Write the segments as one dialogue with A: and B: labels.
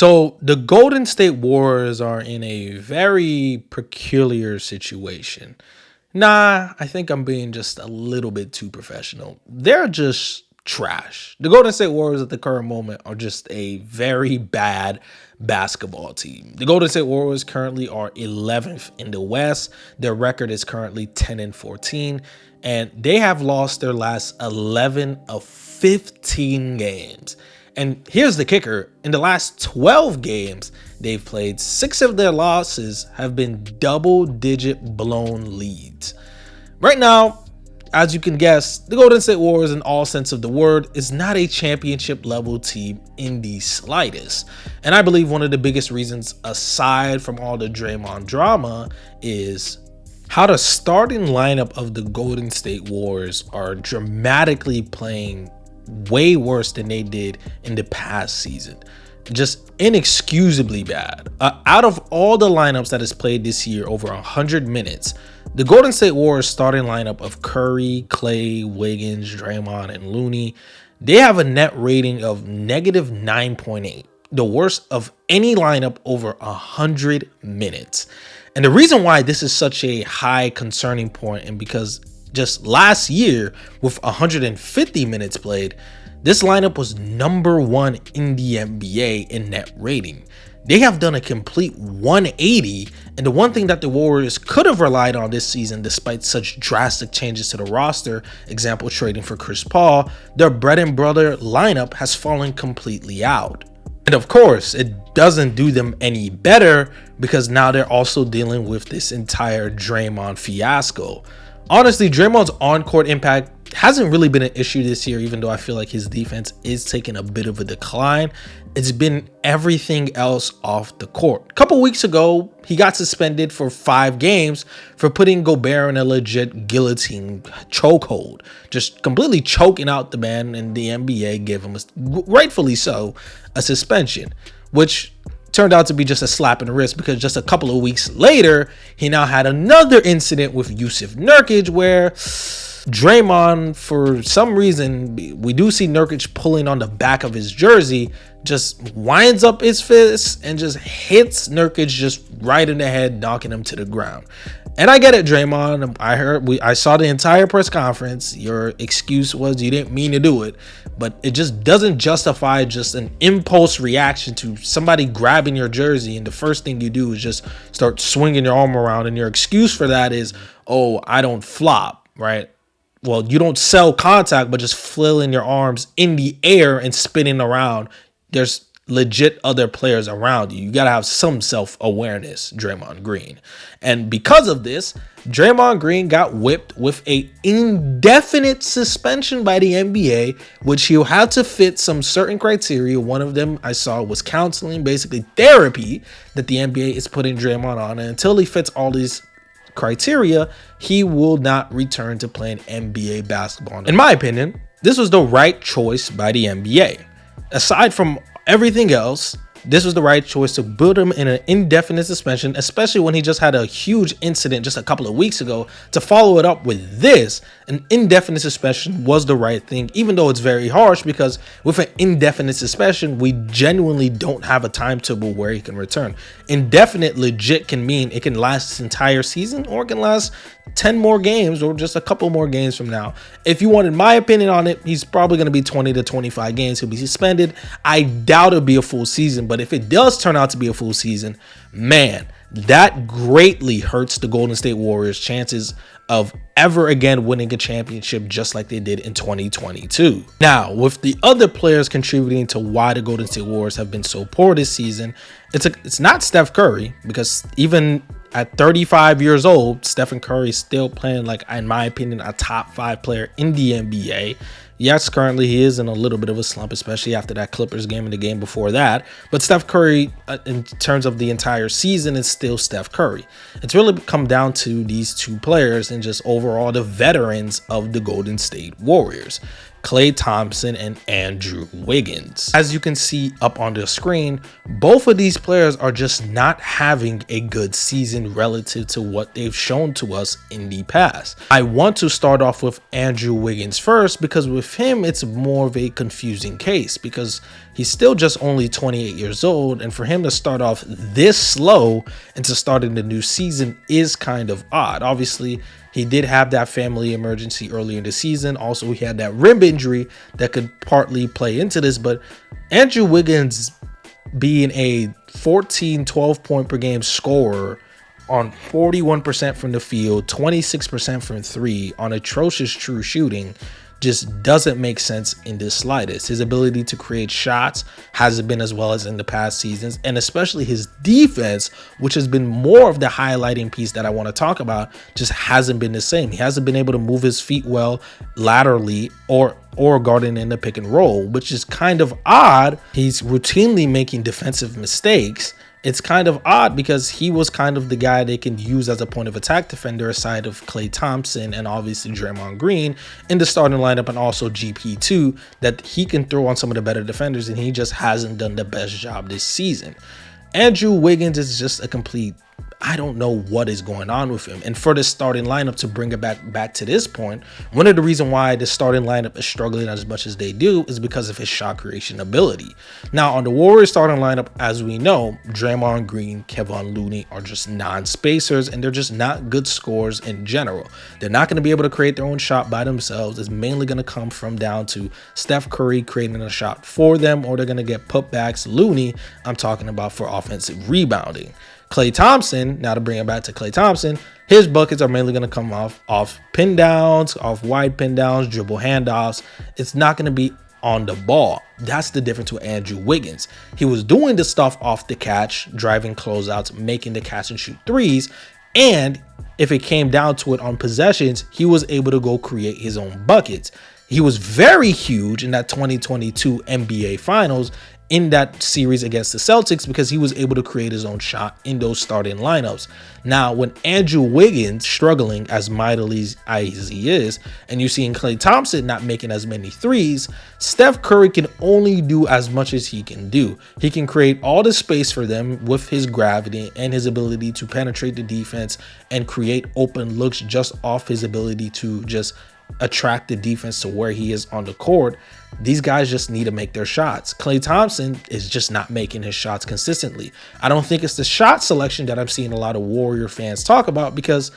A: So the Golden State Warriors are in a very peculiar situation. Nah, I think I'm being just a little bit too professional. They're just trash. The Golden State Warriors at the current moment are just a very bad basketball team. The Golden State Warriors currently are 11th in the West. Their record is currently 10-14, and they have lost their last 11 of 15 games. And here's the kicker. In the last 12 games they've played, 6 of their losses have been double-digit blown leads. Right now, as you can guess, the Golden State Warriors, in all sense of the word, is not a championship level team in the slightest. And I believe one of the biggest reasons, aside from all the Draymond drama, is how the starting lineup of the Golden State Warriors are dramatically playing way worse than they did in the past season. Just inexcusably bad. Out of all the lineups that has played this year over 100 minutes, the Golden State Warriors starting lineup of Curry, Clay, Wiggins, Draymond, and Looney, they have a net rating of -9.8, the worst of any lineup over 100 minutes. And the reason why this is such a high concerning point, and because just last year with 150 minutes played, this lineup was number 1 in the NBA in net rating. They have done a complete 180, and the one thing that the Warriors could have relied on this season, despite such drastic changes to the roster, example trading for Chris Paul, their bread and butter lineup has fallen completely out. And of course, it doesn't do them any better because now they're also dealing with this entire Draymond fiasco. Honestly, Draymond's on-court impact hasn't really been an issue this year, even though I feel like his defense is taking a bit of a decline. It's been everything else off the court. A couple weeks ago, he got suspended for 5 games for putting Gobert in a legit guillotine chokehold, just completely choking out the man, and the NBA gave him, rightfully so, a suspension, which turned out to be just a slap in the wrist, because just a couple of weeks later, he now had another incident with Jusuf Nurkic where Draymond, for some reason, we do see Nurkic pulling on the back of his jersey, just winds up his fist and just hits Nurkic just right in the head, knocking him to the ground. And I get it, Draymond. I saw the entire press conference. Your excuse was you didn't mean to do it, but it just doesn't justify just an impulse reaction to somebody grabbing your jersey, and the first thing you do is just start swinging your arm around, and your excuse for that is, oh, I don't flop, right? Well, you don't sell contact, but just flailing your arms in the air and spinning around. There's legit other players around you. You got to have some self-awareness, Draymond Green. And because of this, Draymond Green got whipped with an indefinite suspension by the NBA, which he'll have to fit some certain criteria. One of them I saw was counseling, basically therapy, that the NBA is putting Draymond on. And until he fits all these criteria, he will not return to playing NBA basketball. In my opinion, this was the right choice by the NBA. Aside from everything else, this was the right choice to put him in an indefinite suspension, especially when he just had a huge incident just a couple of weeks ago. To follow it up with this, an indefinite suspension was the right thing, even though it's very harsh, because with an indefinite suspension, we genuinely don't have a timetable where he can return. Indefinite legit can mean it can last this entire season, or it can last 10 more games, or just a couple more games from now. If you wanted my opinion on it, he's probably going to be 20 to 25 games. He'll be suspended. I doubt it'll be a full season, but if it does turn out to be a full season, man, that greatly hurts the Golden State Warriors' chances of ever again winning a championship just like they did in 2022. Now, with the other players contributing to why the Golden State Warriors have been so poor this season, it's not Steph Curry, because even at 35 years old, Stephen Curry is still playing, like, in my opinion, a top 5 player in the NBA. Yes, currently he is in a little bit of a slump, especially after that Clippers game and the game before that. But Steph Curry, in terms of the entire season, is still Steph Curry. It's really come down to these two players and just overall the veterans of the Golden State Warriors, Klay Thompson and Andrew Wiggins. As you can see up on the screen, both of these players are just not having a good season relative to what they've shown to us in the past. I want to start off with Andrew Wiggins first, because with him, it's more of a confusing case, because He's still just only 28 years old, and for him to start off this slow into starting the new season is kind of odd. Obviously, he did have that family emergency earlier in the season. Also, he had that rib injury that could partly play into this, but Andrew Wiggins being a 14, 12 point per game scorer on 41% from the field, 26% from three, on atrocious true shooting, just doesn't make sense in the slightest. His ability to create shots hasn't been as well as in the past seasons, and especially his defense, which has been more of the highlighting piece that I want to talk about, just hasn't been the same. He hasn't been able to move his feet well laterally or guarding in the pick and roll, which is kind of odd. He's routinely making defensive mistakes. It's kind of odd because he was kind of the guy they can use as a point of attack defender aside of Klay Thompson and obviously Draymond Green in the starting lineup, and also GP2, that he can throw on some of the better defenders, and he just hasn't done the best job this season. Andrew Wiggins is just a complete, I don't know what is going on with him. And for the starting lineup to bring it back to this point, one of the reasons why the starting lineup is struggling as much as they do is because of his shot creation ability. Now, on the Warriors starting lineup, as we know, Draymond Green, Kevon Looney are just non-spacers, and they're just not good scorers in general. They're not going to be able to create their own shot by themselves. It's mainly going to come from down to Steph Curry creating a shot for them, or they're going to get putbacks. Looney, I'm talking about for offensive rebounding. Klay Thompson, now to bring it back to Klay Thompson, his buckets are mainly going to come off pin downs, off wide pin downs, dribble handoffs. It's not going to be on the ball. That's the difference with Andrew Wiggins. He was doing the stuff off the catch, driving closeouts, making the catch and shoot threes, and if it came down to it on possessions, he was able to go create his own buckets. He was very huge in that 2022 NBA Finals in that series against the Celtics because he was able to create his own shot in those starting lineups. Now, when Andrew Wiggins struggling as mightily as he is, and you're seeing Klay Thompson not making as many threes, Steph Curry can only do as much as he can do. He can create all the space for them with his gravity and his ability to penetrate the defense and create open looks just off his ability to just attract the defense to where he is on the court. These guys just need to make their shots. Klay Thompson is just not making his shots consistently. I don't think it's the shot selection that I'm seeing a lot of Warrior fans talk about, because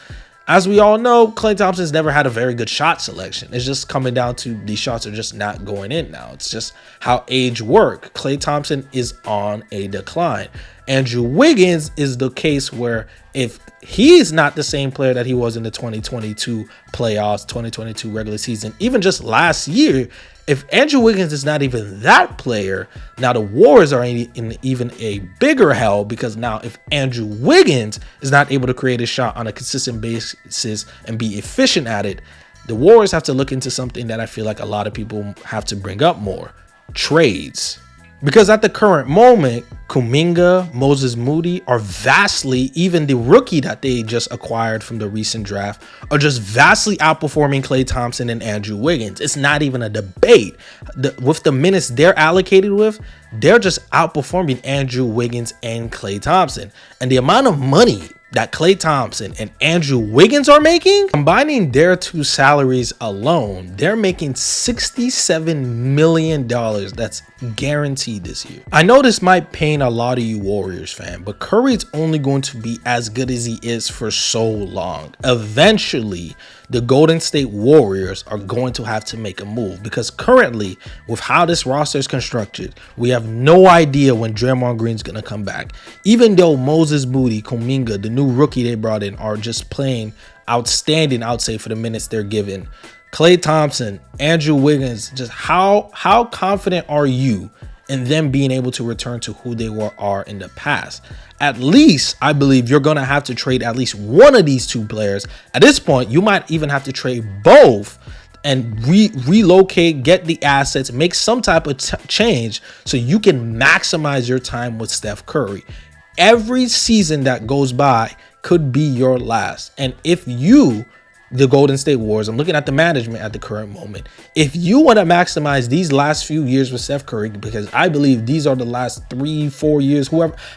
A: as we all know, Klay Thompson's never had a very good shot selection. It's just coming down to these shots are just not going in now. It's just how age work. Klay Thompson is on a decline. Andrew Wiggins is the case where if he's not the same player that he was in the 2022 playoffs, 2022 regular season, even just last year, if Andrew Wiggins is not even that player, now the Warriors are in even a bigger hell, because now if Andrew Wiggins is not able to create a shot on a consistent basis and be efficient at it, the Warriors have to look into something that I feel like a lot of people have to bring up more: trades. Because at the current moment, Kuminga, Moses Moody are vastly, even the rookie that they just acquired from the recent draft, are just vastly outperforming Klay Thompson and Andrew Wiggins. It's not even a debate. With the minutes they're allocated with, they're just outperforming Andrew Wiggins and Klay Thompson. And the amount of money that Klay Thompson and Andrew Wiggins are making, combining their two salaries alone, they're making $67 million. That's guaranteed this year. I know this might pain a lot of you Warriors fans, but Curry's only going to be as good as he is for so long. Eventually, the Golden State Warriors are going to have to make a move, because currently, with how this roster is constructed, we have no idea when Draymond Green's going to come back. Even though Moses Moody, Kuminga, the new rookie they brought in, are just playing outstanding, I would say, for the minutes they're given. Klay Thompson, Andrew Wiggins, just how confident are you in them being able to return to who they are in the past? At least, I believe you're going to have to trade at least one of these two players. At this point, you might even have to trade both and relocate, get the assets, make some type of change so you can maximize your time with Steph Curry. Every season that goes by could be your last. And if you, the Golden State Warriors, I'm looking at the management at the current moment, if you want to maximize these last few years with Steph Curry, because I believe these are the last 3-4 years,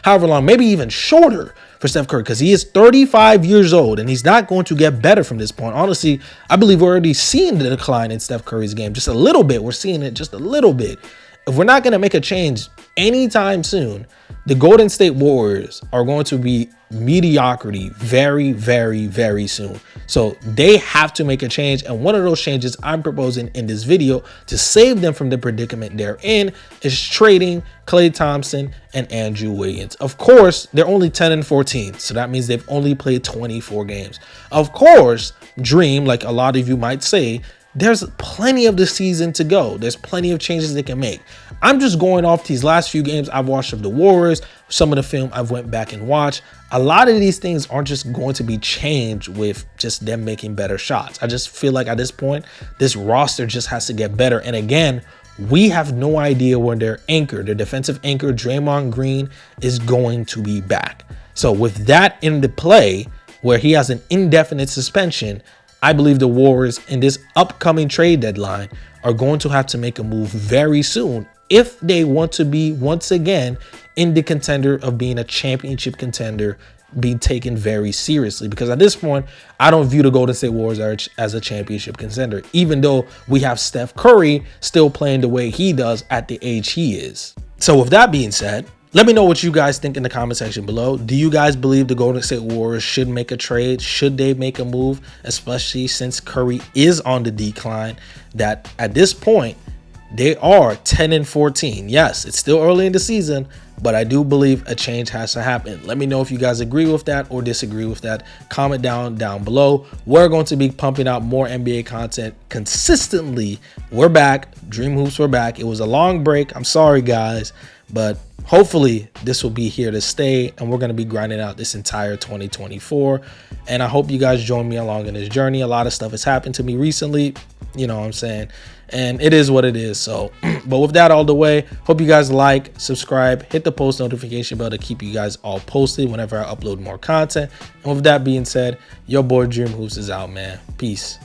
A: however long, maybe even shorter for Steph Curry, because he is 35 years old and he's not going to get better from this point. Honestly, I believe we're already seeing the decline in Steph Curry's game just a little bit. We're seeing it just a little bit. If we're not going to make a change anytime soon, the Golden State Warriors are going to be mediocrity very, very, very soon. So they have to make a change. And one of those changes I'm proposing in this video to save them from the predicament they're in is trading Klay Thompson and Andrew Wiggins. Of course, they're only 10-14. So that means they've only played 24 games. Of course, dream, like a lot of you might say, there's plenty of the season to go. There's plenty of changes they can make. I'm just going off these last few games I've watched of the Warriors, some of the film I've went back and watched. A lot of these things aren't just going to be changed with just them making better shots. I just feel like at this point, this roster just has to get better. And again, we have no idea when their anchor, their defensive anchor, Draymond Green, is going to be back. So with that in the play, where he has an indefinite suspension, I believe the Warriors in this upcoming trade deadline are going to have to make a move very soon if they want to be once again in the contender of being a championship contender, being taken very seriously. Because at this point, I don't view the Golden State Warriors as a championship contender, even though we have Steph Curry still playing the way he does at the age he is. So with that being said, let me know what you guys think in the comment section below. Do you guys believe the Golden State Warriors should make a trade? Should they make a move, especially since Curry is on the decline? That at this point, they are 10-14. Yes, it's still early in the season, but I do believe a change has to happen. Let me know if you guys agree with that or disagree with that. Comment down below. We're going to be pumping out more NBA content consistently. We're back. Dream Hoops, we're back. It was a long break. I'm sorry, guys, but hopefully this will be here to stay, and we're going to be grinding out this entire 2024. And I hope you guys join me along in this journey. A lot of stuff has happened to me recently, you know what I'm saying, and it is what it is. So but with that all the way, hope you guys like, subscribe, hit the post notification bell to keep you guys all posted whenever I upload more content. And with that being said, your boy Dream Hoops is out, man. Peace.